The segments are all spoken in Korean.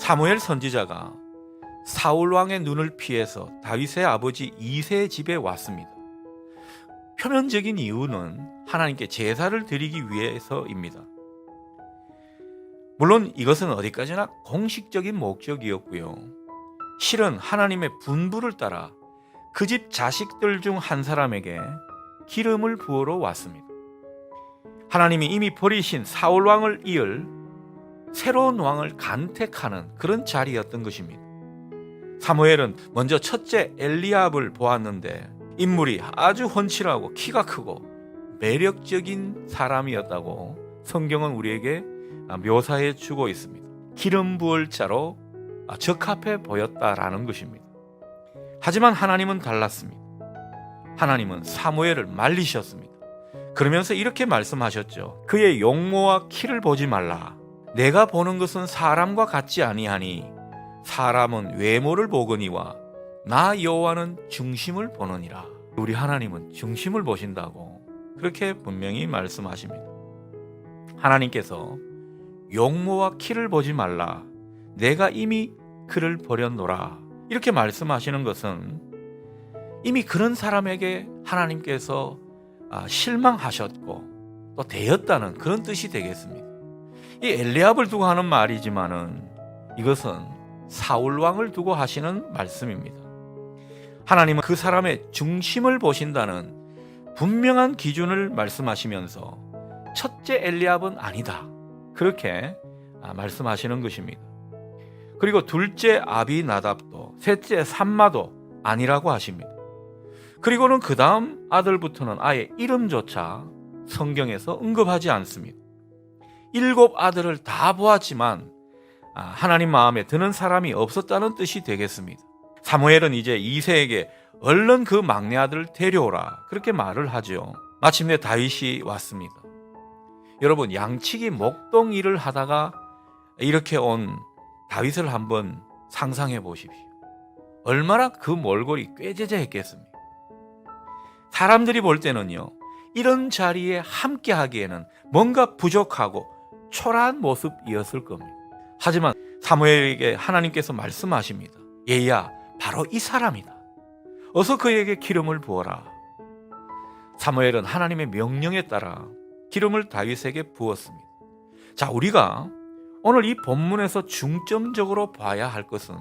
사무엘 선지자가 사울 왕의 눈을 피해서 다윗의 아버지 이새의 집에 왔습니다. 표면적인 이유는 하나님께 제사를 드리기 위해서입니다. 물론 이것은 어디까지나 공식적인 목적이었고요. 실은 하나님의 분부를 따라 그 집 자식들 중 한 사람에게 기름을 부으러 왔습니다. 하나님이 이미 버리신 사울 왕을 이을 새로운 왕을 간택하는 그런 자리였던 것입니다. 사무엘은 먼저 첫째 엘리압을 보았는데 인물이 아주 훤칠하고 키가 크고 매력적인 사람이었다고 성경은 우리에게 묘사해 주고 있습니다. 기름 부을 자로 적합해 보였다라는 것입니다. 하지만 하나님은 달랐습니다. 하나님은 사무엘을 말리셨습니다. 그러면서 이렇게 말씀하셨죠. 그의 용모와 키를 보지 말라. 내가 보는 것은 사람과 같지 아니하니 사람은 외모를 보거니와 나 여호와는 중심을 보느니라. 우리 하나님은 중심을 보신다고 그렇게 분명히 말씀하십니다. 하나님께서 용모와 키를 보지 말라. 내가 이미 그를 버렸노라. 이렇게 말씀하시는 것은 이미 그런 사람에게 하나님께서 실망하셨고 또 대였다는 그런 뜻이 되겠습니다. 이 엘리압을 두고 하는 말이지만은 이것은 사울 왕을 두고 하시는 말씀입니다. 하나님은 그 사람의 중심을 보신다는 분명한 기준을 말씀하시면서 첫째 엘리압은 아니다. 그렇게 말씀하시는 것입니다. 그리고 둘째 아비나답도 셋째 삼마도 아니라고 하십니다. 그리고는 그 다음 아들부터는 아예 이름조차 성경에서 언급하지 않습니다. 7 아들을 다 보았지만 하나님 마음에 드는 사람이 없었다는 뜻이 되겠습니다. 사무엘은 이제 이새에게 얼른 그 막내 아들을 데려오라 그렇게 말을 하죠. 마침내 다윗이 왔습니다. 여러분, 양치기 목동 일을 하다가 이렇게 온 다윗을 한번 상상해 보십시오. 얼마나 그 몰골이 꾀죄죄했겠습니까? 사람들이 볼 때는요, 이런 자리에 함께 하기에는 뭔가 부족하고 초라한 모습이었을 겁니다. 하지만 사무엘에게 하나님께서 말씀하십니다. 얘야, 바로 이 사람이다. 어서 그에게 기름을 부어라. 사무엘은 하나님의 명령에 따라 기름을 다윗에게 부었습니다. 자, 우리가 오늘 이 본문에서 중점적으로 봐야 할 것은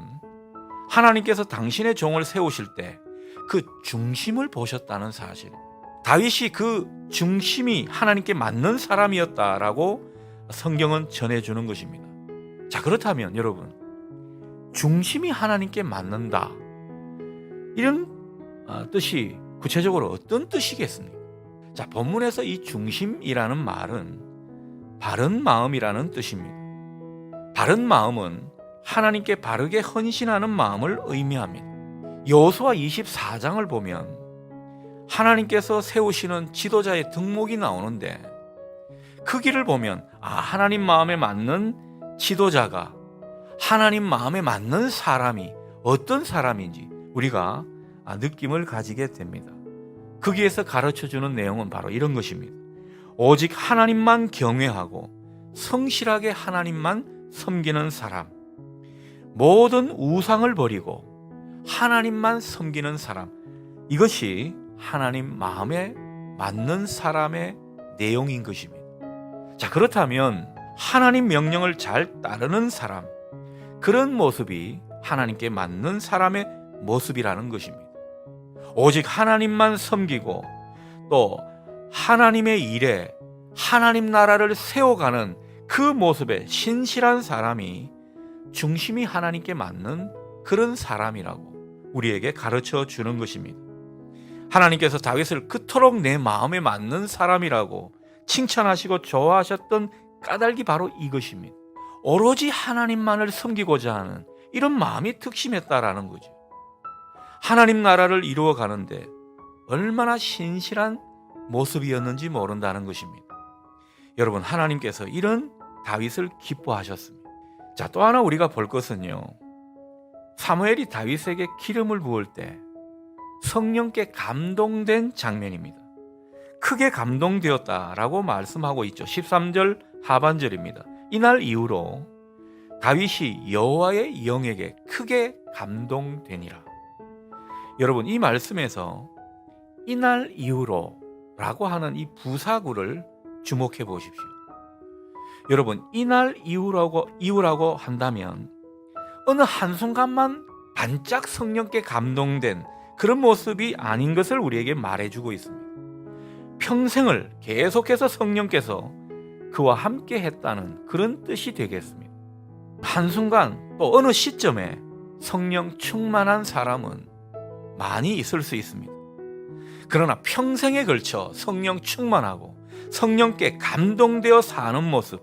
하나님께서 당신의 종을 세우실 때 그 중심을 보셨다는 사실. 다윗이 그 중심이 하나님께 맞는 사람이었다라고 성경은 전해주는 것입니다. 자, 그렇다면 여러분, 중심이 하나님께 맞는다, 이런 뜻이 구체적으로 어떤 뜻이겠습니까? 자, 본문에서 이 중심이라는 말은 바른 마음이라는 뜻입니다. 바른 마음은 하나님께 바르게 헌신하는 마음을 의미합니다. 여호수아 24장을 보면 하나님께서 세우시는 지도자의 등목이 나오는데 그 길을 보면 하나님 마음에 맞는 지도자가, 하나님 마음에 맞는 사람이 어떤 사람인지 우리가 느낌을 가지게 됩니다. 거기에서 가르쳐주는 내용은 바로 이런 것입니다. 오직 하나님만 경외하고 성실하게 하나님만 섬기는 사람, 모든 우상을 버리고 하나님만 섬기는 사람, 이것이 하나님 마음에 맞는 사람의 내용인 것입니다. 자, 그렇다면 하나님 명령을 잘 따르는 사람, 그런 모습이 하나님께 맞는 사람의 모습이라는 것입니다. 오직 하나님만 섬기고 또 하나님의 일에 하나님 나라를 세워가는 그 모습에 신실한 사람이 중심이 하나님께 맞는 그런 사람이라고 우리에게 가르쳐 주는 것입니다. 하나님께서 다윗을 그토록 내 마음에 맞는 사람이라고 칭찬하시고 좋아하셨던 까닭이 바로 이것입니다. 오로지 하나님만을 섬기고자 하는 이런 마음이 특심했다라는 거죠. 하나님 나라를 이루어 가는데 얼마나 신실한 모습이었는지 모른다는 것입니다. 여러분, 하나님께서 이런 다윗을 기뻐하셨습니다. 자, 또 하나 우리가 볼 것은요, 사무엘이 다윗에게 기름을 부을 때 성령께 감동된 장면입니다. 크게 감동되었다라고 말씀하고 있죠. 13절 하반절입니다. 이날 이후로 다윗이 여호와의 영에게 크게 감동되니라. 여러분, 이 말씀에서 이날 이후로 라고 하는 이 부사구를 주목해 보십시오. 여러분, 이날 이후라고 한다면 어느 한순간만 반짝 성령께 감동된 그런 모습이 아닌 것을 우리에게 말해주고 있습니다. 평생을 계속해서 성령께서 그와 함께 했다는 그런 뜻이 되겠습니다. 한순간 또 어느 시점에 성령 충만한 사람은 많이 있을 수 있습니다. 그러나 평생에 걸쳐 성령 충만하고 성령께 감동되어 사는 모습,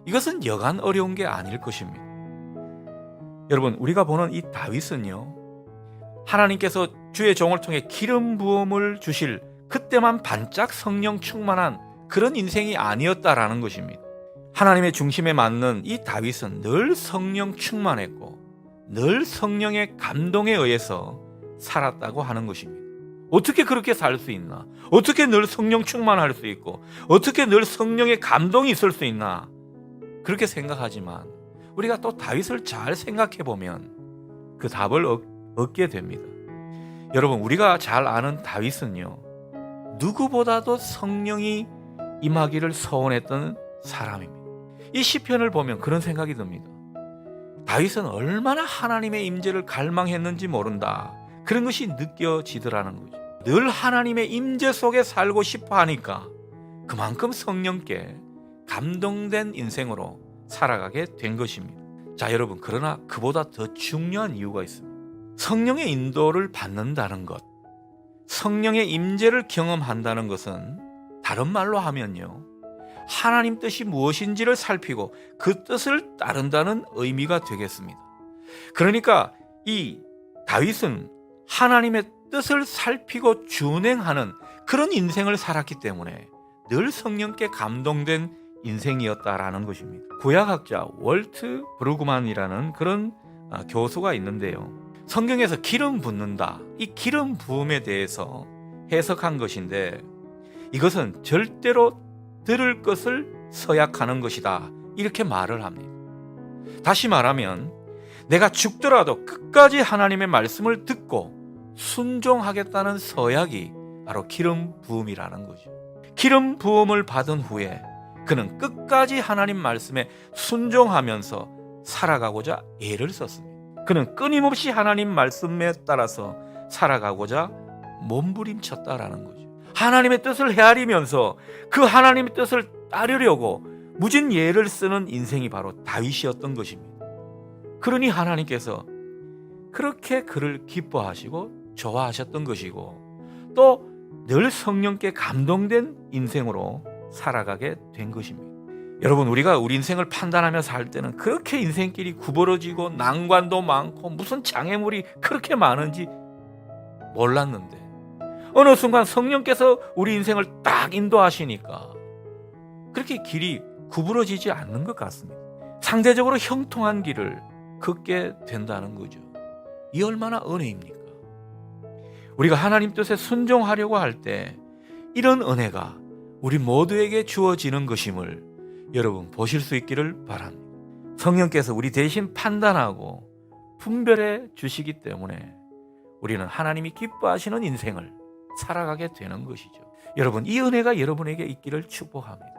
이것은 여간 어려운 게 아닐 것입니다. 여러분, 우리가 보는 이 다윗은요, 하나님께서 주의 종을 통해 기름 부음을 주실 그때만 반짝 성령 충만한 그런 인생이 아니었다라는 것입니다. 하나님의 중심에 맞는 이 다윗은 늘 성령 충만했고 늘 성령의 감동에 의해서 살았다고 하는 것입니다. 어떻게 그렇게 살 수 있나? 어떻게 늘 성령 충만할 수 있고 어떻게 늘 성령의 감동이 있을 수 있나? 그렇게 생각하지만 우리가 또 다윗을 잘 생각해 보면 그 답을 얻게 됩니다. 여러분, 우리가 잘 아는 다윗은요, 누구보다도 성령이 임하기를 소원했던 사람입니다. 이 시편을 보면 그런 생각이 듭니다. 다윗은 얼마나 하나님의 임재를 갈망했는지 모른다, 그런 것이 느껴지더라는 거죠. 늘 하나님의 임재 속에 살고 싶어 하니까 그만큼 성령께 감동된 인생으로 살아가게 된 것입니다. 자, 여러분, 그러나 그보다 더 중요한 이유가 있습니다. 성령의 인도를 받는다는 것, 성령의 임재를 경험한다는 것은 다른 말로 하면요, 하나님 뜻이 무엇인지를 살피고 그 뜻을 따른다는 의미가 되겠습니다. 그러니까 이 다윗은 하나님의 뜻을 살피고 준행하는 그런 인생을 살았기 때문에 늘 성령께 감동된 인생이었다라는 것입니다. 구약학자 월트 브루그만이라는 그런 교수가 있는데요, 성경에서 기름 붓는다, 이 기름 부음에 대해서 해석한 것인데, 이것은 절대로 들을 것을 서약하는 것이다, 이렇게 말을 합니다. 다시 말하면 내가 죽더라도 끝까지 하나님의 말씀을 듣고 순종하겠다는 서약이 바로 기름 부음이라는 거죠. 기름 부음을 받은 후에 그는 끝까지 하나님 말씀에 순종하면서 살아가고자 애를 썼습니다. 그는 끊임없이 하나님 말씀에 따라서 살아가고자 몸부림쳤다라는 거죠. 하나님의 뜻을 헤아리면서 그 하나님의 뜻을 따르려고 무진 예를 쓰는 인생이 바로 다윗이었던 것입니다. 그러니 하나님께서 그렇게 그를 기뻐하시고 좋아하셨던 것이고 또 늘 성령께 감동된 인생으로 살아가게 된 것입니다. 여러분, 우리가 우리 인생을 판단하며 살 때는 그렇게 인생길이 구부러지고 난관도 많고 무슨 장애물이 그렇게 많은지 몰랐는데 어느 순간 성령께서 우리 인생을 딱 인도하시니까 그렇게 길이 구부러지지 않는 것 같습니다. 상대적으로 형통한 길을 걷게 된다는 거죠. 이 얼마나 은혜입니까? 우리가 하나님 뜻에 순종하려고 할 때 이런 은혜가 우리 모두에게 주어지는 것임을 여러분 보실 수 있기를 바랍니다. 성령께서 우리 대신 판단하고 분별해 주시기 때문에 우리는 하나님이 기뻐하시는 인생을 살아가게 되는 것이죠. 여러분, 이 은혜가 여러분에게 있기를 축복합니다.